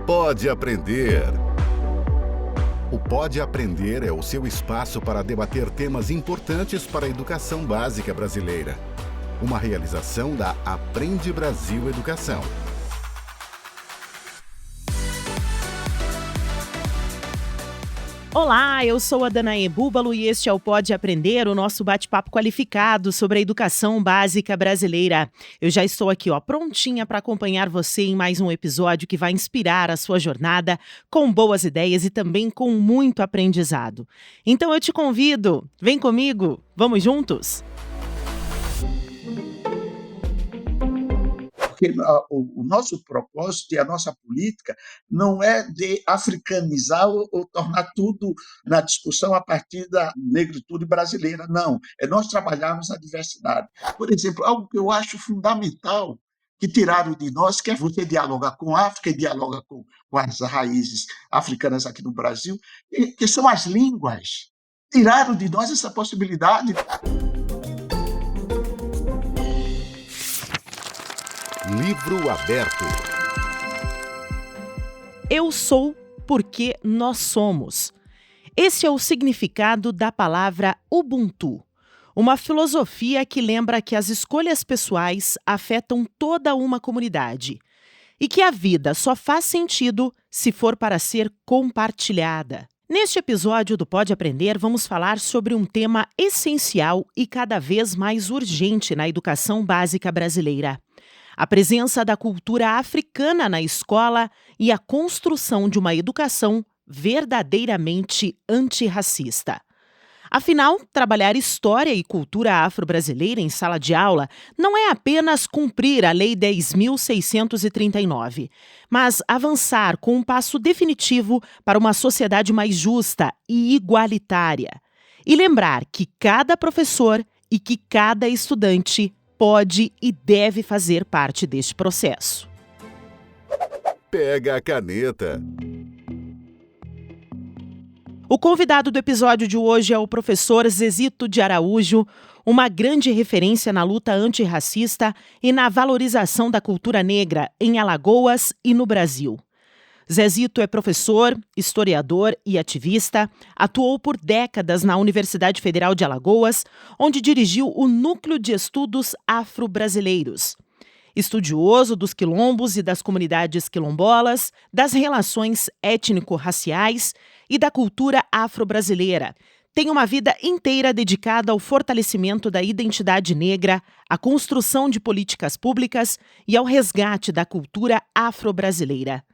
Pode Aprender. O Pode Aprender é o seu espaço para debater temas importantes para a educação básica brasileira. Uma realização da Aprende Brasil Educação. Olá, eu sou a Danae Búbalo e este é o Pode Aprender, o nosso bate-papo qualificado sobre a educação básica brasileira. Eu já estou aqui, prontinha para acompanhar você em mais um episódio que vai inspirar a sua jornada com boas ideias e também com muito aprendizado. Então eu te convido, vem comigo, vamos juntos? Porque o nosso propósito e a nossa política não é de africanizar ou tornar tudo na discussão a partir da negritude brasileira, não. É nós trabalharmos a diversidade. Por exemplo, algo que eu acho fundamental que tiraram de nós, que é você dialogar com a África e dialogar com as raízes africanas aqui no Brasil, que são as línguas. Tiraram de nós essa possibilidade. Livro aberto. Eu sou porque nós somos. Esse é o significado da palavra Ubuntu, uma filosofia que lembra que as escolhas pessoais afetam toda uma comunidade e que a vida só faz sentido se for para ser compartilhada. Neste episódio do Pode Aprender, vamos falar sobre um tema essencial e cada vez mais urgente na educação básica brasileira: a presença da cultura africana na escola e a construção de uma educação verdadeiramente antirracista. Afinal, trabalhar história e cultura afro-brasileira em sala de aula não é apenas cumprir a Lei 10.639, mas avançar com um passo definitivo para uma sociedade mais justa e igualitária. E lembrar que cada professor e que cada estudante pode e deve fazer parte deste processo. Pega a caneta. O convidado do episódio de hoje é o professor Zezito de Araújo, uma grande referência na luta antirracista e na valorização da cultura negra em Alagoas e no Brasil. Zezito é professor, historiador e ativista, atuou por décadas na Universidade Federal de Alagoas, onde dirigiu o Núcleo de Estudos Afro-Brasileiros. Estudioso dos quilombos e das comunidades quilombolas, das relações étnico-raciais e da cultura afro-brasileira. Tem uma vida inteira dedicada ao fortalecimento da identidade negra, à construção de políticas públicas e ao resgate da cultura afro-brasileira.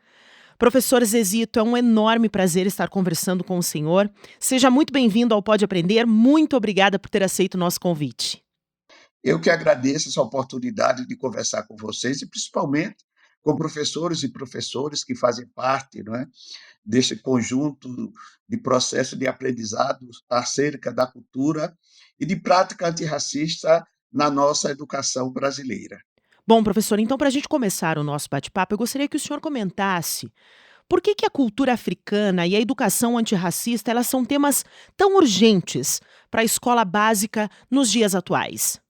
Professor Zezito, é um enorme prazer estar conversando com o senhor. Seja muito bem-vindo ao Pode Aprender. Muito obrigada por ter aceito o nosso convite. Eu que agradeço essa oportunidade de conversar com vocês e principalmente com professores e professoras que fazem parte, não é, desse conjunto de processo de aprendizado acerca da cultura e de prática antirracista na nossa educação brasileira. Bom, professor, então para a gente começar o nosso bate-papo, eu gostaria que o senhor comentasse por que a cultura africana e a educação antirracista elas são temas tão urgentes para a escola básica nos dias atuais.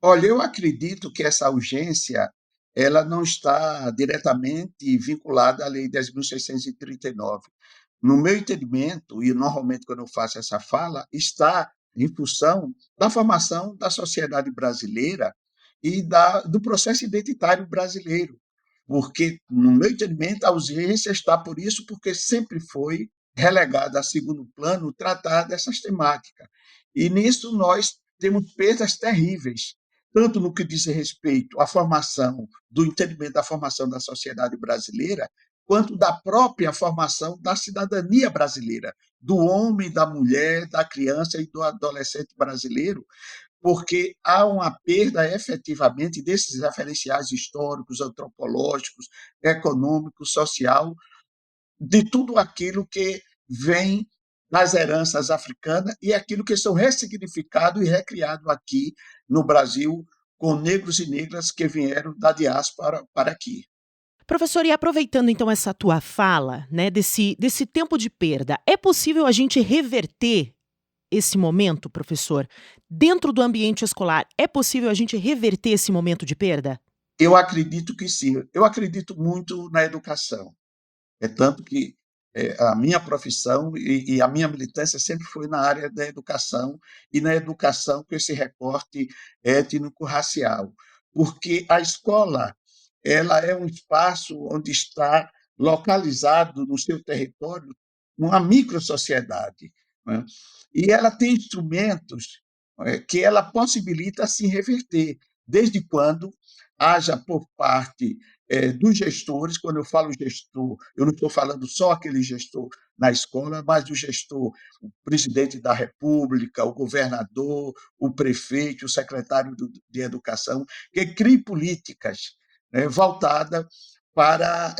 Olha, eu acredito que essa urgência ela não está diretamente vinculada à Lei 10.639. No meu entendimento, e normalmente quando eu faço essa fala, está em função da formação da sociedade brasileira e do processo identitário brasileiro. Porque, no meu entendimento, a urgência está por isso, porque sempre foi relegada a segundo plano tratar dessas temáticas. E nisso nós temos perdas terríveis, tanto no que diz respeito à formação, do entendimento da formação da sociedade brasileira, quanto da própria formação da cidadania brasileira, do homem, da mulher, da criança e do adolescente brasileiro, porque há uma perda efetivamente desses referenciais históricos, antropológicos, econômicos, social, de tudo aquilo que vem das heranças africanas e aquilo que são ressignificado e recriado aqui no Brasil com negros e negras que vieram da diáspora para aqui. Professor, e aproveitando então essa tua fala, né, desse tempo de perda, é possível a gente reverter esse momento, professor? Dentro do ambiente escolar, é possível a gente reverter esse momento de perda? Eu acredito que sim. Eu acredito muito na educação. É tanto que a minha profissão e a minha militância sempre foi na área da educação, e na educação com esse recorte étnico-racial, porque a escola ela é um espaço onde está localizado no seu território uma microsociedade, né? E ela tem instrumentos que ela possibilita se reverter, desde quando haja por parte dos gestores. Quando eu falo gestor, eu não estou falando só aquele gestor na escola, mas o gestor, o presidente da República, o governador, o prefeito, o secretário de Educação, que crie políticas voltadas para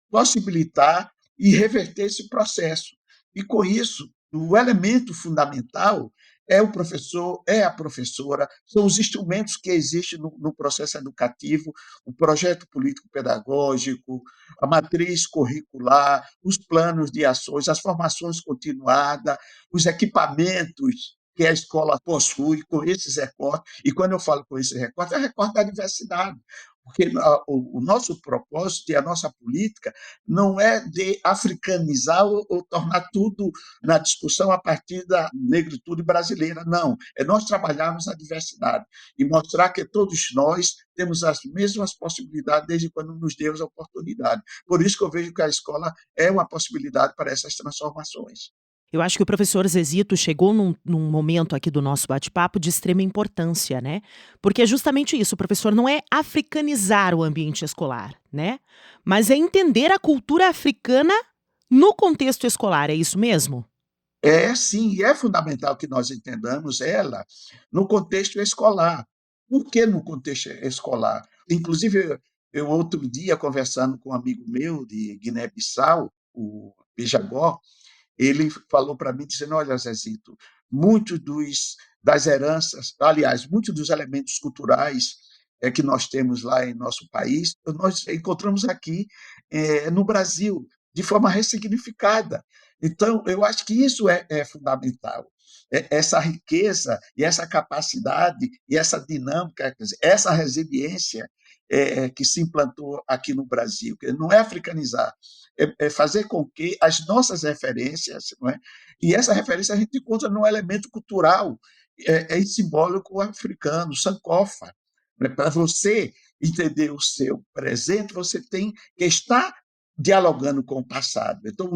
possibilitar e reverter esse processo. E, com isso, o elemento fundamental é o professor, é a professora, são os instrumentos que existem no processo educativo, o projeto político-pedagógico, a matriz curricular, os planos de ações, as formações continuadas, os equipamentos que a escola possui com esses recortes. E quando eu falo com esse recorte, é o recorte da diversidade, porque o nosso propósito e a nossa política não é de africanizar ou tornar tudo na discussão a partir da negritude brasileira, não. É nós trabalharmos a diversidade e mostrar que todos nós temos as mesmas possibilidades desde quando nos demos a oportunidade. Por isso que eu vejo que a escola é uma possibilidade para essas transformações. Eu acho que o professor Zezito chegou num momento aqui do nosso bate-papo de extrema importância, né? Porque é justamente isso, o professor não é africanizar o ambiente escolar, né? Mas é entender a cultura africana no contexto escolar, é isso mesmo? É, sim, e é fundamental que nós entendamos ela no contexto escolar. Por que no contexto escolar? Inclusive, eu outro dia, conversando com um amigo meu de Guiné-Bissau, o Bijagó, ele falou para mim, dizendo: olha, Zezito, muitos das heranças, aliás, muitos dos elementos culturais que nós temos lá em nosso país, nós encontramos aqui no Brasil, de forma ressignificada. Então, eu acho que isso é fundamental. Essa riqueza e essa capacidade e essa dinâmica, quer dizer, essa resiliência que se implantou aqui no Brasil, que não é africanizar, é fazer com que as nossas referências, não é? E essa referência a gente encontra num elemento cultural e simbólico africano, sankofa. Para você entender o seu presente, você tem que estar dialogando com o passado. Então,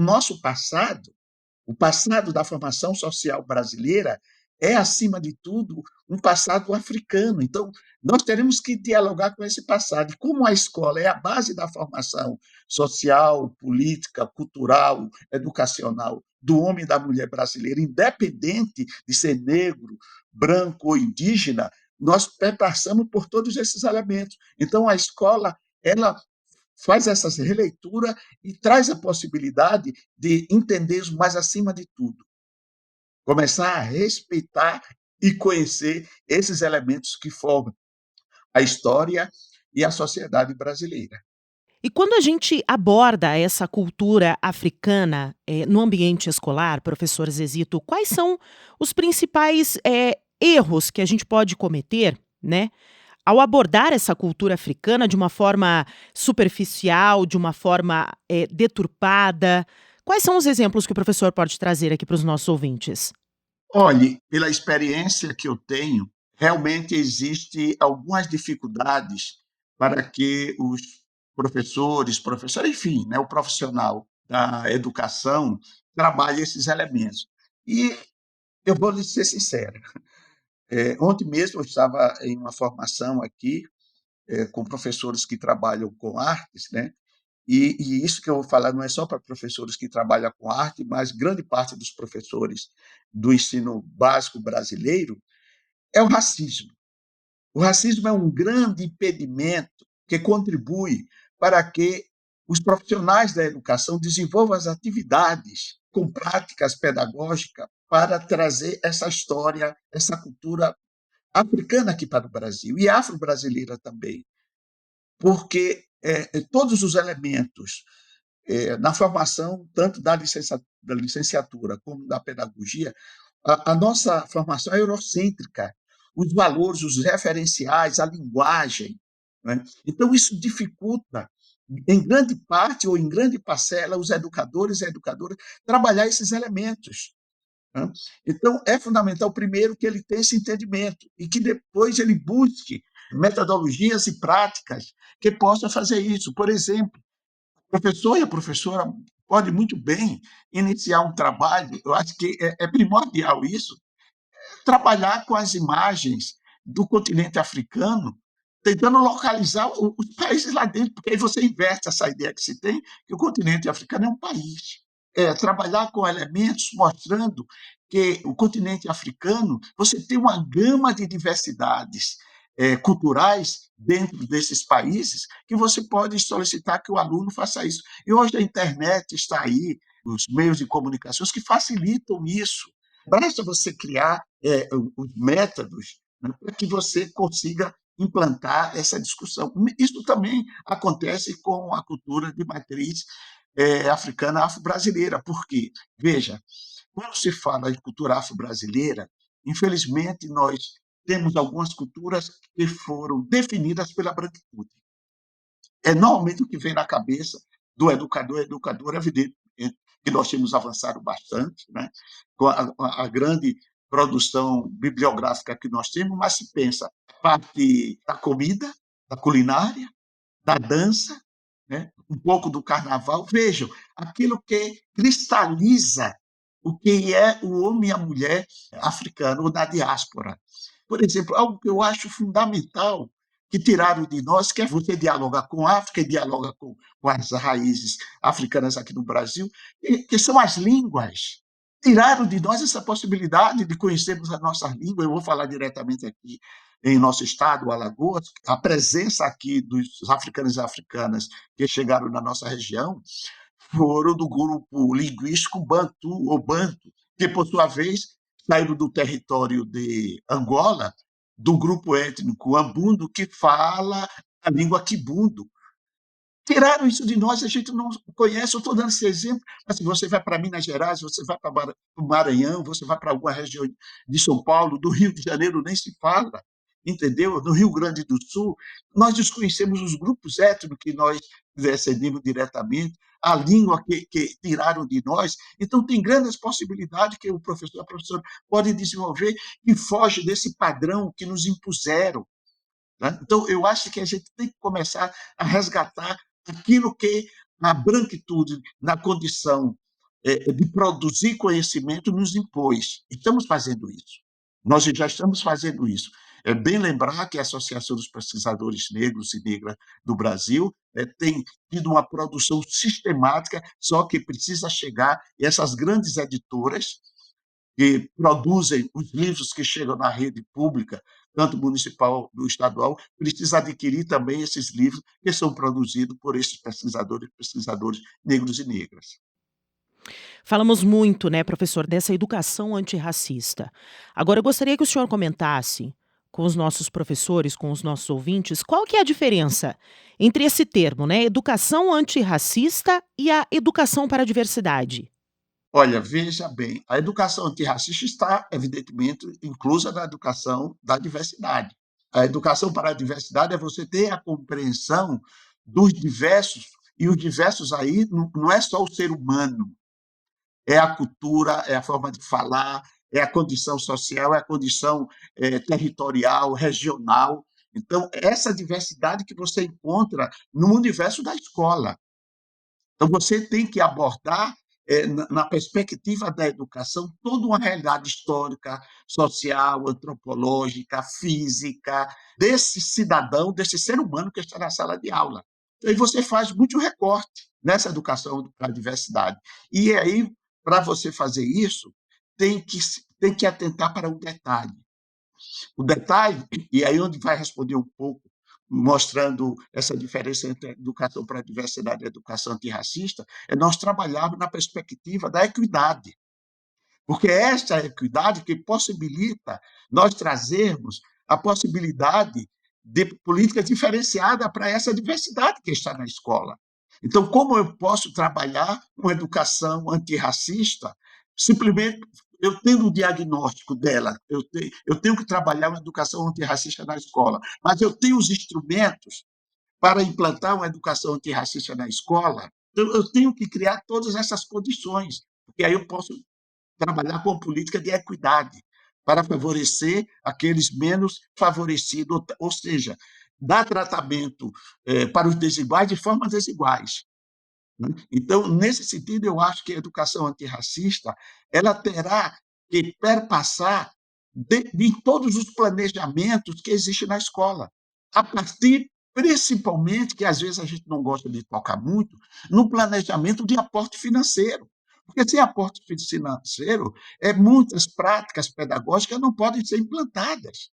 o passado da formação social brasileira é, acima de tudo, um passado africano. Então, nós teremos que dialogar com esse passado. E como a escola é a base da formação social, política, cultural, educacional do homem e da mulher brasileira, independente de ser negro, branco ou indígena, nós perpassamos por todos esses elementos. Então, a escola, ela faz essa releitura e traz a possibilidade de entender, mais acima de tudo, começar a respeitar e conhecer esses elementos que formam a história e a sociedade brasileira. E quando a gente aborda essa cultura africana no ambiente escolar, professor Zezito, quais são os principais erros que a gente pode cometer, né? Ao abordar essa cultura africana de uma forma superficial, de uma forma deturpada, quais são os exemplos que o professor pode trazer aqui para os nossos ouvintes? Olhe, pela experiência que eu tenho, realmente existe algumas dificuldades para que os professores, enfim, né, o profissional da educação trabalhe esses elementos. E eu vou lhe ser sincero, ontem mesmo eu estava em uma formação aqui com professores que trabalham com artes, né? E isso que eu vou falar não é só para professores que trabalham com arte, mas grande parte dos professores do ensino básico brasileiro é o racismo. O racismo é um grande impedimento que contribui para que os profissionais da educação desenvolvam as atividades com práticas pedagógicas para trazer essa história, essa cultura africana aqui para o Brasil e afro-brasileira também, porque todos os elementos na formação, tanto da licenciatura como da pedagogia, a nossa formação é eurocêntrica. Os valores, os referenciais, a linguagem. Né? Então, isso dificulta em grande parte ou em grande parcela, os educadores e educadoras trabalhar esses elementos. Né? Então, é fundamental, primeiro, que ele tenha esse entendimento e que depois ele busque metodologias e práticas que possam fazer isso. Por exemplo, o professor e a professora podem muito bem iniciar um trabalho, eu acho que é primordial isso, trabalhar com as imagens do continente africano, tentando localizar os países lá dentro, porque aí você inverte essa ideia que se tem, que o continente africano é um país. Trabalhar com elementos mostrando que o continente africano, você tem uma gama de diversidades culturais dentro desses países, que você pode solicitar que o aluno faça isso. E hoje a internet está aí, os meios de comunicação que facilitam isso. Basta você criar os métodos, né, para que você consiga implantar essa discussão. Isso também acontece com a cultura de matriz africana afro-brasileira, porque, veja, quando se fala de cultura afro-brasileira, infelizmente nós temos algumas culturas que foram definidas pela branquitude. É normalmente o que vem na cabeça do educador e educadora, evidente que nós temos avançado bastante, né, com a grande produção bibliográfica que nós temos, mas se pensa a parte da comida, da culinária, da dança, né, um pouco do carnaval. Vejam, aquilo que cristaliza o que é o homem e a mulher africano ou da diáspora. Por exemplo, algo que eu acho fundamental que tiraram de nós, que é você dialogar com a África e dialoga com as raízes africanas aqui no Brasil, que são as línguas. Tiraram de nós essa possibilidade de conhecermos a nossa língua. Eu vou falar diretamente aqui em nosso estado, Alagoas, a presença aqui dos africanos e africanas que chegaram na nossa região foram do grupo linguístico Bantu, ou Banto, que, por sua vez, saíram do território de Angola, do grupo étnico Ambundo, que fala a língua Kibundo. Tiraram isso de nós, a gente não conhece. Eu estou dando esse exemplo, mas se você vai para Minas Gerais, você vai para o Maranhão, você vai para alguma região de São Paulo, do Rio de Janeiro, nem se fala, entendeu? No Rio Grande do Sul, nós desconhecemos os grupos étnicos que nós descendemos diretamente, a língua que tiraram de nós. Então, tem grandes possibilidades que o professor, a professora pode desenvolver que foge desse padrão que nos impuseram. Né? Então, eu acho que a gente tem que começar a resgatar aquilo que a branquitude, na condição de produzir conhecimento, nos impôs. Estamos fazendo isso. Nós já estamos fazendo isso. É bem lembrar que a Associação dos Pesquisadores Negros e Negras do Brasil tem tido uma produção sistemática, só que precisa chegar, e essas grandes editoras, que produzem os livros que chegam na rede pública, tanto municipal como estadual, precisa adquirir também esses livros que são produzidos por esses pesquisadores negros e negras. Falamos muito, né, professor, dessa educação antirracista. Agora, eu gostaria que o senhor comentasse com os nossos professores, com os nossos ouvintes, qual que é a diferença entre esse termo, né, educação antirracista e a educação para a diversidade? Olha, veja bem, a educação antirracista está, evidentemente, inclusa na educação da diversidade. A educação para a diversidade é você ter a compreensão dos diversos, e os diversos aí não é só o ser humano, é a cultura, é a forma de falar, é a condição social, é a condição territorial, regional. Então, essa diversidade que você encontra no universo da escola. Então, você tem que abordar, na perspectiva da educação, toda uma realidade histórica, social, antropológica, física, desse cidadão, desse ser humano que está na sala de aula. E você faz muito recorte nessa educação para a diversidade. E aí, para você fazer isso, tem que atentar para o detalhe. O detalhe, e aí onde vai responder um pouco, mostrando essa diferença entre a educação para a diversidade e a educação antirracista, é nós trabalharmos na perspectiva da equidade, porque é esta equidade que possibilita nós trazermos a possibilidade de política diferenciada para essa diversidade que está na escola. Então, como eu posso trabalhar uma educação antirracista simplesmente eu tendo o diagnóstico dela, eu tenho que trabalhar uma educação antirracista na escola, mas eu tenho os instrumentos para implantar uma educação antirracista na escola, então eu tenho que criar todas essas condições, porque aí eu posso trabalhar com política de equidade para favorecer aqueles menos favorecidos, ou seja, dar tratamento para os desiguais de forma desiguais. Né? Então, nesse sentido, eu acho que a educação antirracista ela terá que perpassar de todos os planejamentos que existem na escola, a partir, principalmente, que às vezes a gente não gosta de tocar muito, no planejamento de aporte financeiro. Porque sem aporte financeiro, muitas práticas pedagógicas não podem ser implantadas.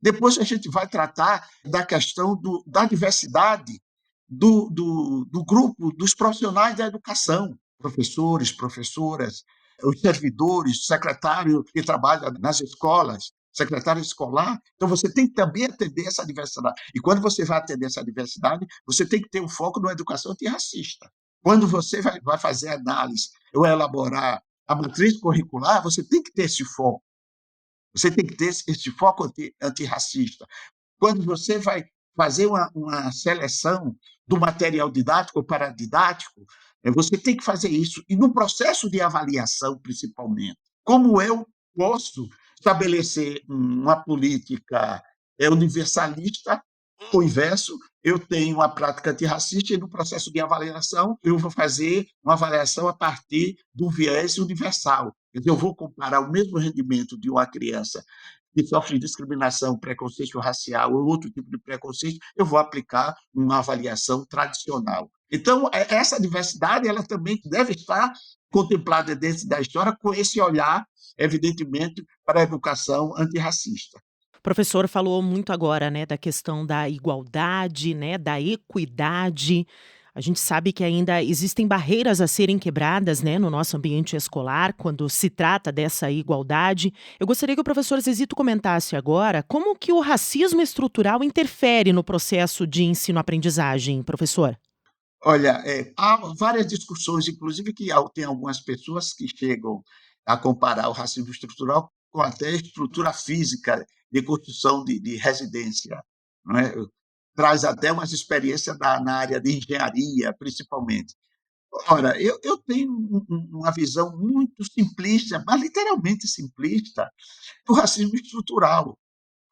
Depois a gente vai tratar da questão da diversidade do grupo dos profissionais da educação, professores, professoras, os servidores, secretário que trabalha nas escolas, secretário escolar. Então, você tem que também atender essa diversidade. E quando você vai atender essa diversidade, você tem que ter um foco na educação antirracista. Quando você vai fazer análise ou elaborar a matriz curricular, você tem que ter esse foco. Você tem que ter esse foco antirracista. Quando você vai fazer uma seleção do material didático ou paradidático, você tem que fazer isso. E no processo de avaliação, principalmente, como eu posso estabelecer uma política universalista, ou o inverso, eu tenho uma prática antirracista e no processo de avaliação eu vou fazer uma avaliação a partir do viés universal. Eu vou comparar o mesmo rendimento de uma criança que sofre discriminação, preconceito racial ou outro tipo de preconceito, eu vou aplicar uma avaliação tradicional. Então, essa diversidade ela também deve estar contemplada dentro da história com esse olhar, evidentemente, para a educação antirracista. O professor falou muito agora, né, da questão da igualdade, né, da equidade. A gente sabe que ainda existem barreiras a serem quebradas, né, no nosso ambiente escolar, quando se trata dessa igualdade. Eu gostaria que o professor Zezito comentasse agora como que o racismo estrutural interfere no processo de ensino-aprendizagem, professor. Olha, há várias discussões, inclusive que tem algumas pessoas que chegam a comparar o racismo estrutural com até a estrutura física de construção de residência, não é? Traz até umas experiências na área de engenharia, principalmente. Ora, eu tenho uma visão muito simplista, mas literalmente simplista, do racismo estrutural.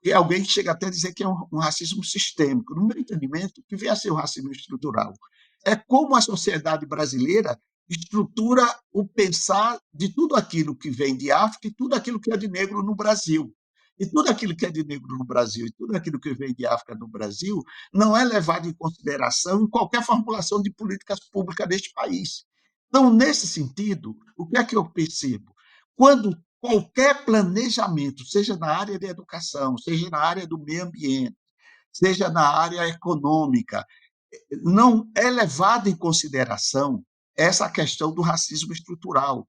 E alguém chega até a dizer que é um racismo sistêmico. No meu entendimento, o que vem a ser o racismo estrutural? É como a sociedade brasileira estrutura o pensar de tudo aquilo que vem de África e tudo aquilo que é de negro no Brasil. E tudo aquilo que é de negro no Brasil e tudo aquilo que vem de África no Brasil não é levado em consideração em qualquer formulação de políticas públicas deste país. Então, nesse sentido, o que é que eu percebo? Quando qualquer planejamento, seja na área de educação, seja na área do meio ambiente, seja na área econômica, não é levado em consideração essa questão do racismo estrutural.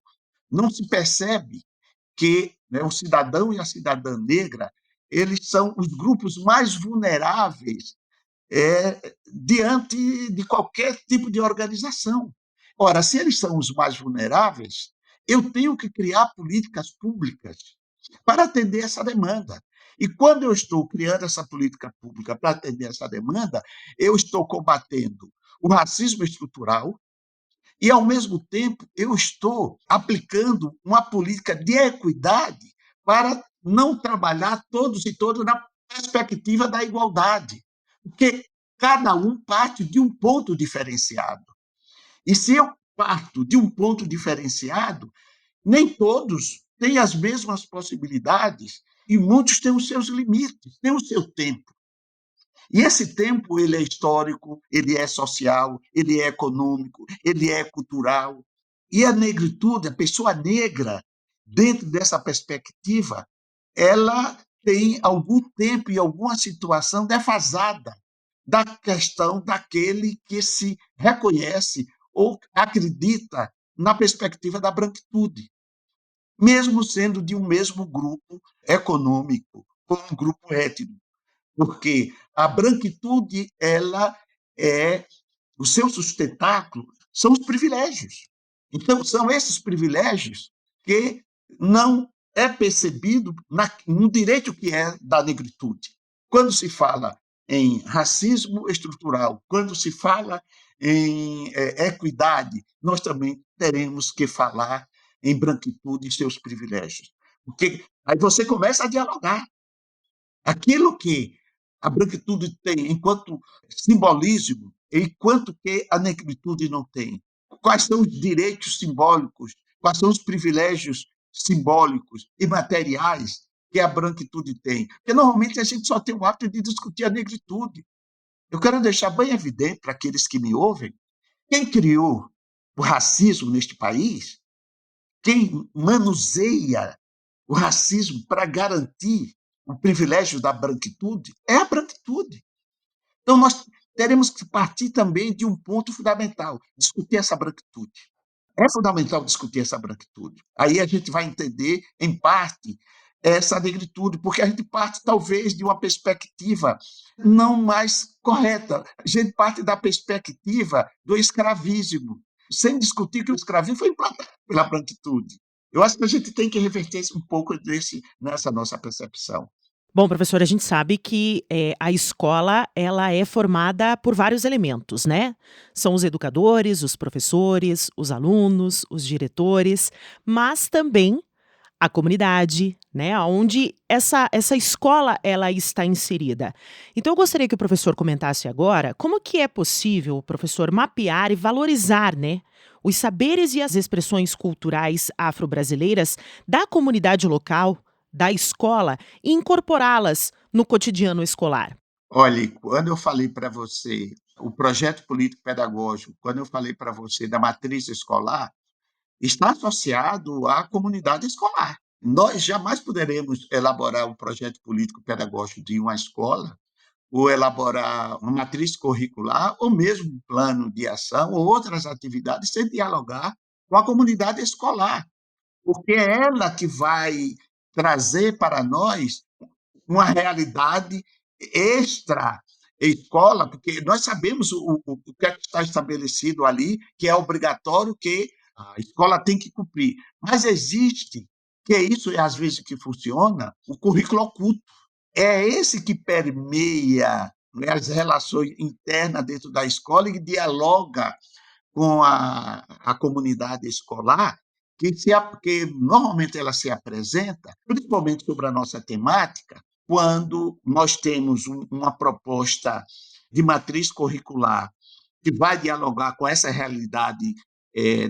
Não se percebe que, né, o cidadão e a cidadã negra eles são os grupos mais vulneráveis diante de qualquer tipo de organização. Ora, se eles são os mais vulneráveis, eu tenho que criar políticas públicas para atender essa demanda. E quando eu estou criando essa política pública para atender essa demanda, eu estou combatendo o racismo estrutural e, ao mesmo tempo, eu estou aplicando uma política de equidade para não trabalhar todos e todas na perspectiva da igualdade, porque cada um parte de um ponto diferenciado. E se eu parto de um ponto diferenciado, nem todos têm as mesmas possibilidades e muitos têm os seus limites, têm o seu tempo. E esse tempo ele é histórico, ele é social, ele é econômico, ele é cultural. E a negritude, a pessoa negra, dentro dessa perspectiva, ela tem algum tempo e alguma situação defasada da questão daquele que se reconhece ou acredita na perspectiva da branquitude, mesmo sendo de um mesmo grupo econômico ou um grupo étnico, porque a branquitude ela é o seu sustentáculo são os privilégios. Então são esses privilégios que não é percebido no direito que é da negritude. Quando se fala em racismo estrutural, quando se fala em equidade, nós também teremos que falar em branquitude e seus privilégios. Porque aí você começa a dialogar. Aquilo que a branquitude tem enquanto simbolismo, enquanto que a negritude não tem. Quais são os direitos simbólicos, quais são os privilégios simbólicos e materiais que a branquitude tem? Porque normalmente a gente só tem o hábito de discutir a negritude. Eu quero deixar bem evidente para aqueles que me ouvem, quem criou o racismo neste país, quem manuseia o racismo para garantir o privilégio da branquitude é a branquitude. Então, nós teremos que partir também de um ponto fundamental, discutir essa branquitude. É fundamental discutir essa branquitude. Aí a gente vai entender, em parte, essa negritude, porque a gente parte, talvez, de uma perspectiva não mais correta. A gente parte da perspectiva do escravismo, sem discutir que o escravismo foi implantado pela branquitude. Eu acho que a gente tem que reverter um pouco nessa nossa percepção. Bom, professor, a gente sabe que a escola ela é formada por vários elementos, né? São os educadores, os professores, os alunos, os diretores, mas também a comunidade, né? Onde essa escola ela está inserida. Então, eu gostaria que o professor comentasse agora como que é possível o professor mapear e valorizar, né? Os saberes e as expressões culturais afro-brasileiras da comunidade local, da escola, e incorporá-las no cotidiano escolar. Olhe, quando eu falei para você o projeto político-pedagógico, quando eu falei para você da matriz escolar, está associado à comunidade escolar. Nós jamais poderemos elaborar um projeto político-pedagógico de uma escola, ou elaborar uma matriz curricular, ou mesmo um plano de ação, ou outras atividades, sem dialogar com a comunidade escolar, porque é ela que vai trazer para nós uma realidade extra escola, porque nós sabemos o que é que está estabelecido ali, que é obrigatório, que a escola tem que cumprir. Mas existe, que é isso às vezes que funciona, o currículo oculto. É esse que permeia, né, as relações internas dentro da escola e dialoga com a comunidade escolar, que normalmente ela se apresenta, principalmente sobre a nossa temática, quando nós temos uma proposta de matriz curricular que vai dialogar com essa realidade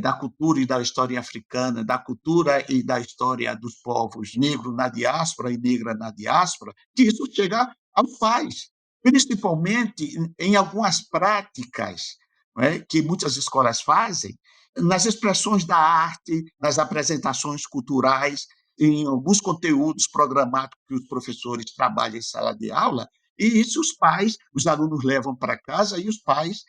da cultura e da história africana, da cultura e da história dos povos negros na diáspora e negra na diáspora, que isso chega aos pais, principalmente em algumas práticas, não é, que muitas escolas fazem, nas expressões da arte, nas apresentações culturais, em alguns conteúdos programados que os professores trabalham em sala de aula, e isso os pais, os alunos levam para casa e os pais,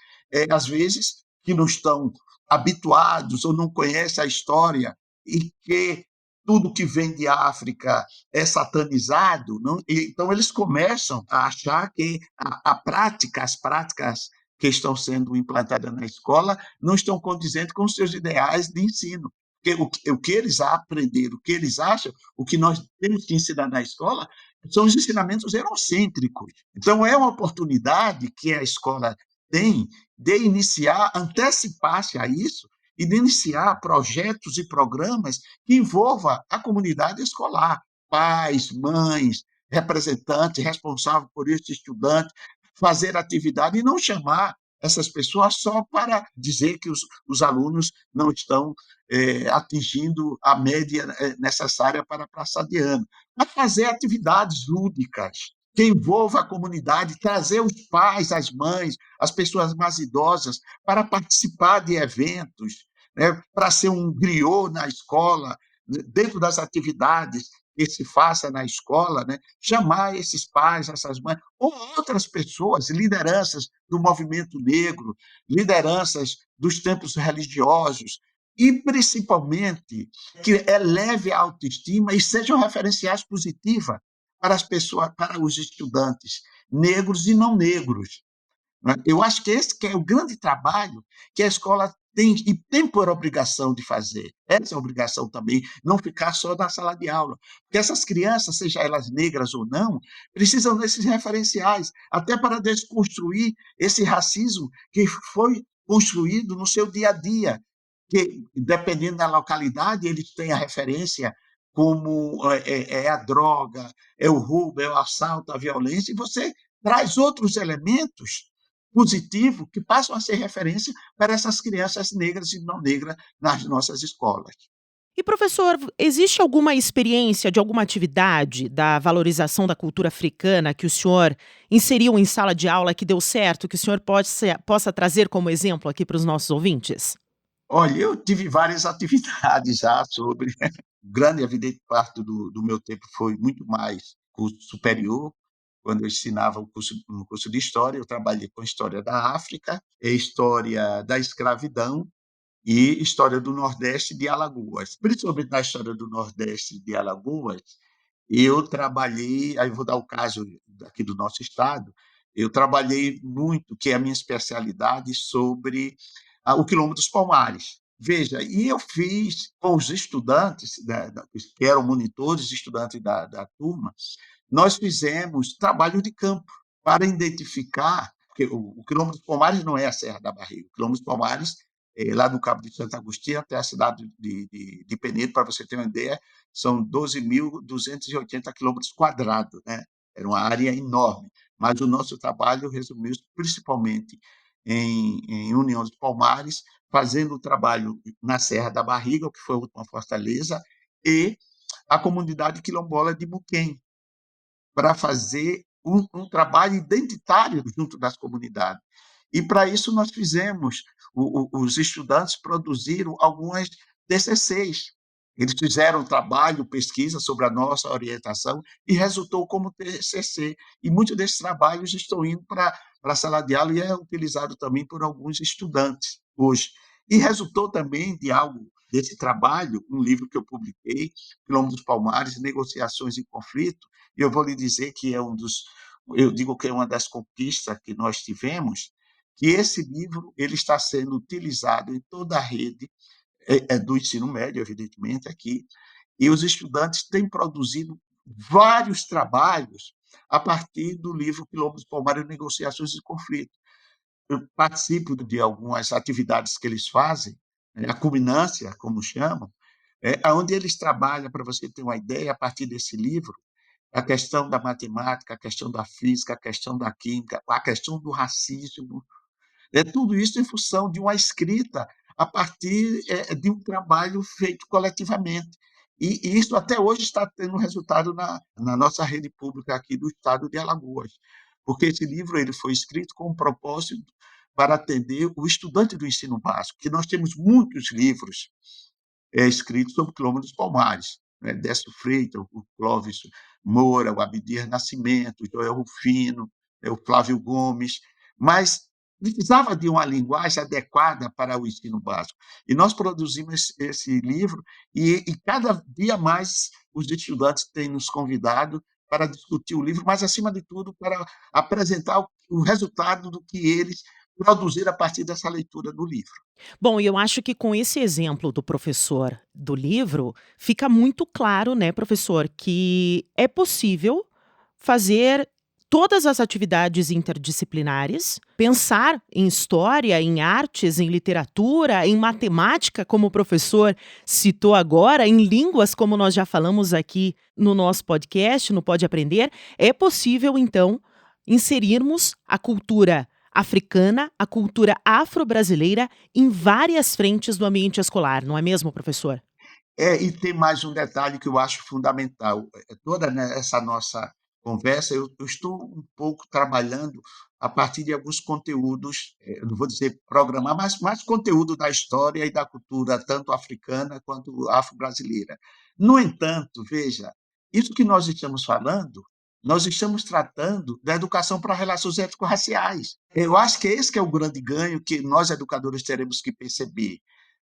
às vezes, que não estão habituados ou não conhecem a história e que tudo que vem de África é satanizado, não? Então eles começam a achar que as práticas que estão sendo implantadas na escola não estão condizentes com os seus ideais de ensino. Porque o que eles aprenderam, o que eles acham, o que nós temos que ensinar na escola, são os ensinamentos eurocêntricos. Então, é uma oportunidade que a escola tem de iniciar, antecipar-se a isso, e de iniciar projetos e programas que envolvam a comunidade escolar, pais, mães, representantes responsáveis por este estudante, fazer atividade e não chamar essas pessoas só para dizer que os alunos não estão atingindo a média necessária para passar de ano, mas fazer atividades lúdicas que envolva a comunidade, trazer os pais, as mães, as pessoas mais idosas para participar de eventos, né, para ser um griot na escola, dentro das atividades que se faça na escola, né, chamar esses pais, essas mães, ou outras pessoas, lideranças do movimento negro, lideranças dos templos religiosos, e principalmente que eleve a autoestima e sejam referenciais positivas para as pessoas, para os estudantes negros e não negros. Eu acho que esse que é o grande trabalho que a escola tem por obrigação de fazer. Essa é a obrigação também, não ficar só na sala de aula. Porque essas crianças, seja elas negras ou não, precisam desses referenciais, até para desconstruir esse racismo que foi construído no seu dia a dia, que, dependendo da localidade, eles têm a referência como é a droga, é o roubo, é o assalto, a violência, e você traz outros elementos positivos que passam a ser referência para essas crianças negras e não negras nas nossas escolas. E professor, existe alguma experiência de alguma atividade da valorização da cultura africana que o senhor inseriu em sala de aula que deu certo, que o senhor possa trazer como exemplo aqui para os nossos ouvintes? Olha, eu tive várias atividades já sobre. Grande, evidente, parte do meu tempo foi muito mais curso superior. Quando eu ensinava no curso de História, eu trabalhei com História da África, História da Escravidão e História do Nordeste de Alagoas. Principalmente na História do Nordeste de Alagoas, eu trabalhei, aí eu vou dar o caso aqui do nosso estado, eu trabalhei muito, que é a minha especialidade, sobre o Quilombo dos Palmares. Veja, e eu fiz com os estudantes, que eram monitores, estudantes da turma, nós fizemos trabalho de campo para identificar, porque o Quilombo dos Palmares não é a Serra da Barriga, o Quilombo dos Palmares é lá no Cabo de Santo Agostinho até a cidade de Penedo, para você ter uma ideia, são 12.280 quilômetros quadrados, né? Era uma área enorme, mas o nosso trabalho resumiu-se principalmente em União dos Palmares, fazendo o trabalho na Serra da Barriga, que foi a última fortaleza, e a comunidade quilombola de Muquem, para fazer um trabalho identitário junto das comunidades. E para isso nós fizemos, os estudantes produziram algumas TCCs. Eles fizeram um trabalho, pesquisa sobre a nossa orientação e resultou como TCC. E muitos desses trabalhos estão indo para a sala de aula e é utilizado também por alguns estudantes hoje. E resultou também de algo desse trabalho, um livro que eu publiquei, Quilombo dos Palmares, Negociações e Conflito, e eu vou lhe dizer que eu digo que é uma das conquistas que nós tivemos, que esse livro ele está sendo utilizado em toda a rede do ensino médio, evidentemente, aqui, e os estudantes têm produzido vários trabalhos a partir do livro Quilombo dos Palmares, Negociações e Conflito. Eu participo de algumas atividades que eles fazem, a culminância, como chamam, onde eles trabalham, para você ter uma ideia, a partir desse livro, a questão da matemática, a questão da física, a questão da química, a questão do racismo, tudo isso em função de uma escrita a partir de um trabalho feito coletivamente. E isso até hoje está tendo resultado na nossa rede pública aqui do estado de Alagoas, porque esse livro ele foi escrito com um propósito para atender o estudante do ensino básico, que nós temos muitos livros escrito sobre o Quilombo dos Palmares, né? Décio Freitas, o Clóvis Moura, o Abdias Nascimento, o Joel Rufino, o Flávio Gomes, mas precisava de uma linguagem adequada para o ensino básico. E nós produzimos esse livro e cada dia mais os estudantes têm nos convidado para discutir o livro, mas, acima de tudo, para apresentar o resultado do que eles produziram a partir dessa leitura do livro. Bom, e eu acho que com esse exemplo do professor do livro, fica muito claro, né, professor, que é possível fazer todas as atividades interdisciplinares, pensar em história, em artes, em literatura, em matemática, como o professor citou agora, em línguas, como nós já falamos aqui no nosso podcast, no Pode Aprender. É possível, então, inserirmos a cultura africana, a cultura afro-brasileira em várias frentes do ambiente escolar, não é mesmo, professor? E tem mais um detalhe que eu acho fundamental. Toda, né, essa nossa conversa, eu estou um pouco trabalhando a partir de alguns conteúdos, eu não vou dizer programar, mas mais conteúdo da história e da cultura, tanto africana quanto afro-brasileira. No entanto, veja, isso que nós estamos falando, nós estamos tratando da educação para relações étnico-raciais. Eu acho que esse que é o grande ganho que nós, educadores, teremos que perceber.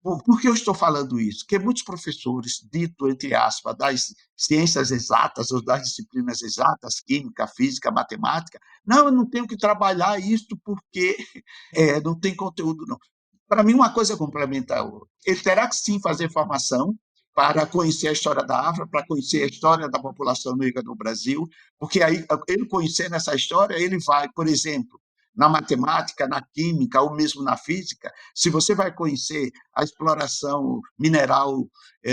Por que eu estou falando isso? Porque muitos professores, dito entre aspas, das ciências exatas ou das disciplinas exatas, química, física, matemática, não, eu não tenho que trabalhar isso porque não tem conteúdo, não. Para mim, uma coisa complementa a outra. Ele terá que, sim, fazer formação para conhecer a história da África, para conhecer a história da população negra no Brasil, porque aí, ele conhecendo essa história, ele vai, por exemplo, na matemática, na química, ou mesmo na física, se você vai conhecer a exploração mineral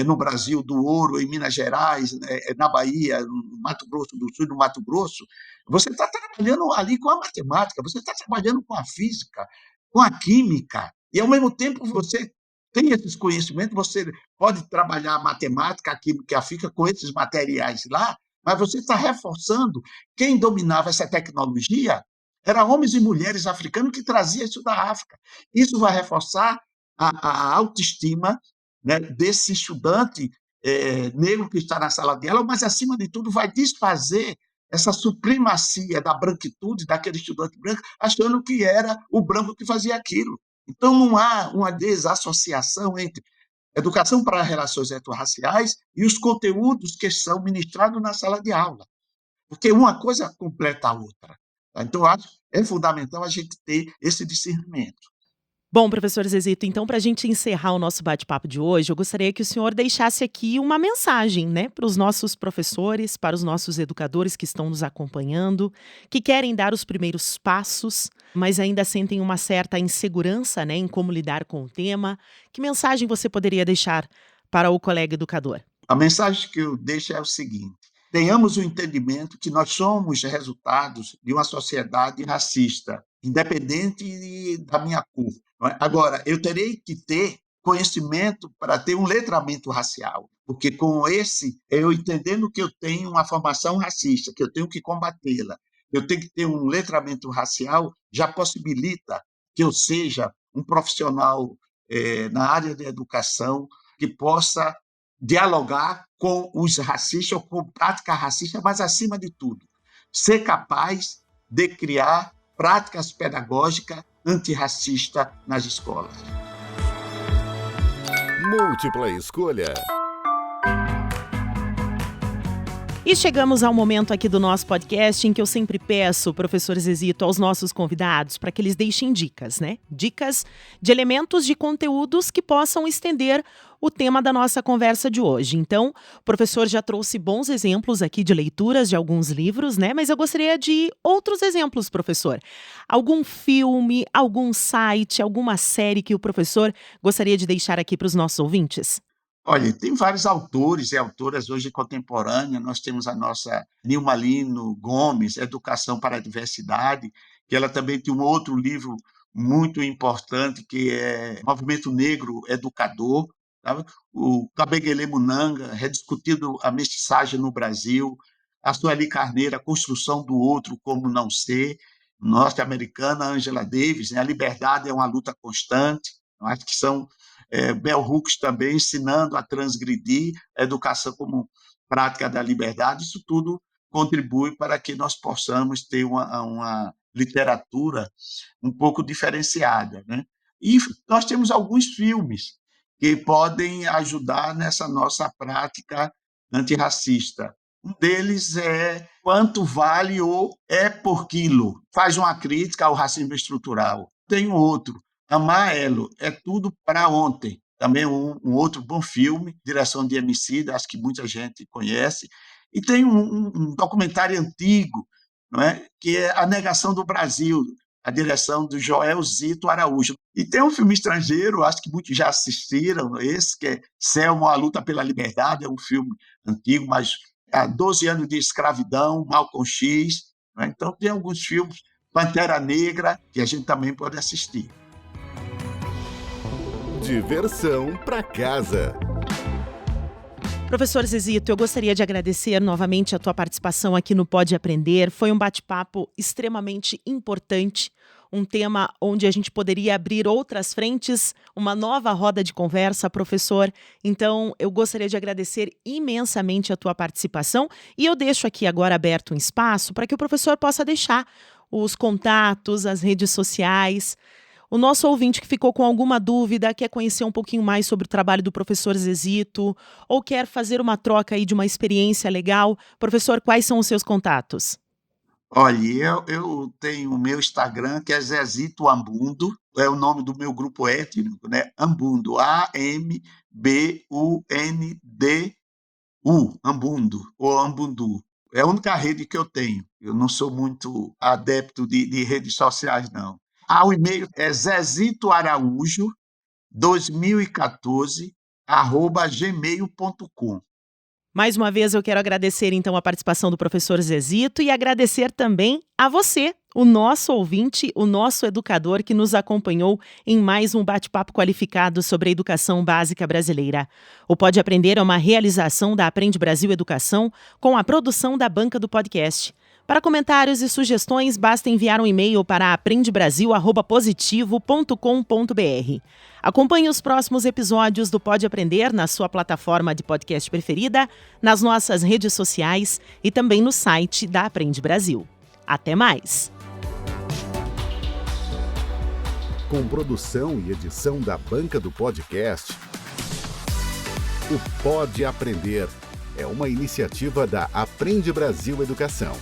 no Brasil, do ouro em Minas Gerais, na Bahia, no Mato Grosso do Sul, no Mato Grosso, você está trabalhando ali com a matemática, você está trabalhando com a física, com a química, e ao mesmo tempo você tem esses conhecimentos, você pode trabalhar a matemática, a química, a física com esses materiais lá, mas você está reforçando quem dominava essa tecnologia eram homens e mulheres africanos que traziam isso da África. Isso vai reforçar a autoestima, né, desse estudante negro que está na sala de aula, mas, acima de tudo, vai desfazer essa supremacia da branquitude daquele estudante branco, achando que era o branco que fazia aquilo. Então, não há uma desassociação entre educação para relações étnico-raciais e os conteúdos que são ministrados na sala de aula, porque uma coisa completa a outra. Então, acho que é fundamental a gente ter esse discernimento. Bom, professor Zezito, então, para a gente encerrar o nosso bate-papo de hoje, eu gostaria que o senhor deixasse aqui uma mensagem, né, para os nossos professores, para os nossos educadores que estão nos acompanhando, que querem dar os primeiros passos, mas ainda sentem uma certa insegurança, né, em como lidar com o tema. Que mensagem você poderia deixar para o colega educador? A mensagem que eu deixo é o seguinte: tenhamos o entendimento que nós somos resultados de uma sociedade racista, independente da minha cor. Não é? Agora, eu terei que ter conhecimento para ter um letramento racial, porque com esse, eu entendendo que eu tenho uma formação racista, que eu tenho que combatê-la, eu tenho que ter um letramento racial, já possibilita que eu seja um profissional na área da educação que possa dialogar com os racistas ou com prática racista, mas, acima de tudo, ser capaz de criar práticas pedagógicas antirracistas nas escolas. Múltipla escolha. E chegamos ao momento aqui do nosso podcast em que eu sempre peço, professor Zezito, aos nossos convidados para que eles deixem dicas, né? Dicas de elementos de conteúdos que possam estender o tema da nossa conversa de hoje. Então, o professor já trouxe bons exemplos aqui de leituras de alguns livros, né? Mas eu gostaria de outros exemplos, professor. Algum filme, algum site, alguma série que o professor gostaria de deixar aqui para os nossos ouvintes? Olha, tem vários autores e autoras hoje contemporâneas. Nós temos a nossa Nilma Lino Gomes, Educação para a Diversidade, que ela também tem um outro livro muito importante, que é Movimento Negro Educador, sabe? O Kabengele Munanga, Rediscutindo a Mestiçagem no Brasil, a Sueli Carneiro, A Construção do Outro, Como Não Ser, norte-americana, Angela Davis, né? A Liberdade é uma Luta Constante. Eu acho que são Bell Hooks também ensinando a transgredir, a educação como prática da liberdade. Isso tudo contribui para que nós possamos ter uma literatura um pouco diferenciada, né? E nós temos alguns filmes que podem ajudar nessa nossa prática antirracista. Um deles é Quanto Vale o É por Quilo, faz uma crítica ao racismo estrutural. Tem um outro, Amarelo, É Tudo para Ontem, também um outro bom filme, direção de Emicida, acho que muita gente conhece. E tem um documentário antigo, não é? Que é A Negação do Brasil, a direção do Joel Zito Araújo. E tem um filme estrangeiro, acho que muitos já assistiram, esse, que é Selma, A Luta pela Liberdade, é um filme antigo, mas há 12 anos de escravidão, Malcolm X. Não é? Então tem alguns filmes, Pantera Negra, que a gente também pode assistir. Diversão para casa. Professor Zezito, eu gostaria de agradecer novamente a tua participação aqui no Pode Aprender. Foi um bate-papo extremamente importante, um tema onde a gente poderia abrir outras frentes, uma nova roda de conversa, professor. Então, eu gostaria de agradecer imensamente a tua participação e eu deixo aqui agora aberto um espaço para que o professor possa deixar os contatos, as redes sociais. O nosso ouvinte que ficou com alguma dúvida, quer conhecer um pouquinho mais sobre o trabalho do professor Zezito ou quer fazer uma troca aí de uma experiência legal, professor, quais são os seus contatos? Olha, eu tenho o meu Instagram, que é Zezito Ambundo, é o nome do meu grupo étnico, né? Ambundo, Ambundu, Ambundo, ou Ambundu. É a única rede que eu tenho. Eu não sou muito adepto de redes sociais, não. O e-mail é zezitoaraújo2014@gmail.com. Mais uma vez eu quero agradecer então a participação do professor Zezito e agradecer também a você, o nosso ouvinte, o nosso educador que nos acompanhou em mais um bate-papo qualificado sobre a educação básica brasileira. O Pode Aprender é uma realização da Aprende Brasil Educação com a produção da banca do podcast. Para comentários e sugestões, basta enviar um e-mail para aprendebrasil@positivo.com.br. Acompanhe os próximos episódios do Pode Aprender na sua plataforma de podcast preferida, nas nossas redes sociais e também no site da Aprende Brasil. Até mais! Com produção e edição da banca do podcast, o Pode Aprender é uma iniciativa da Aprende Brasil Educação.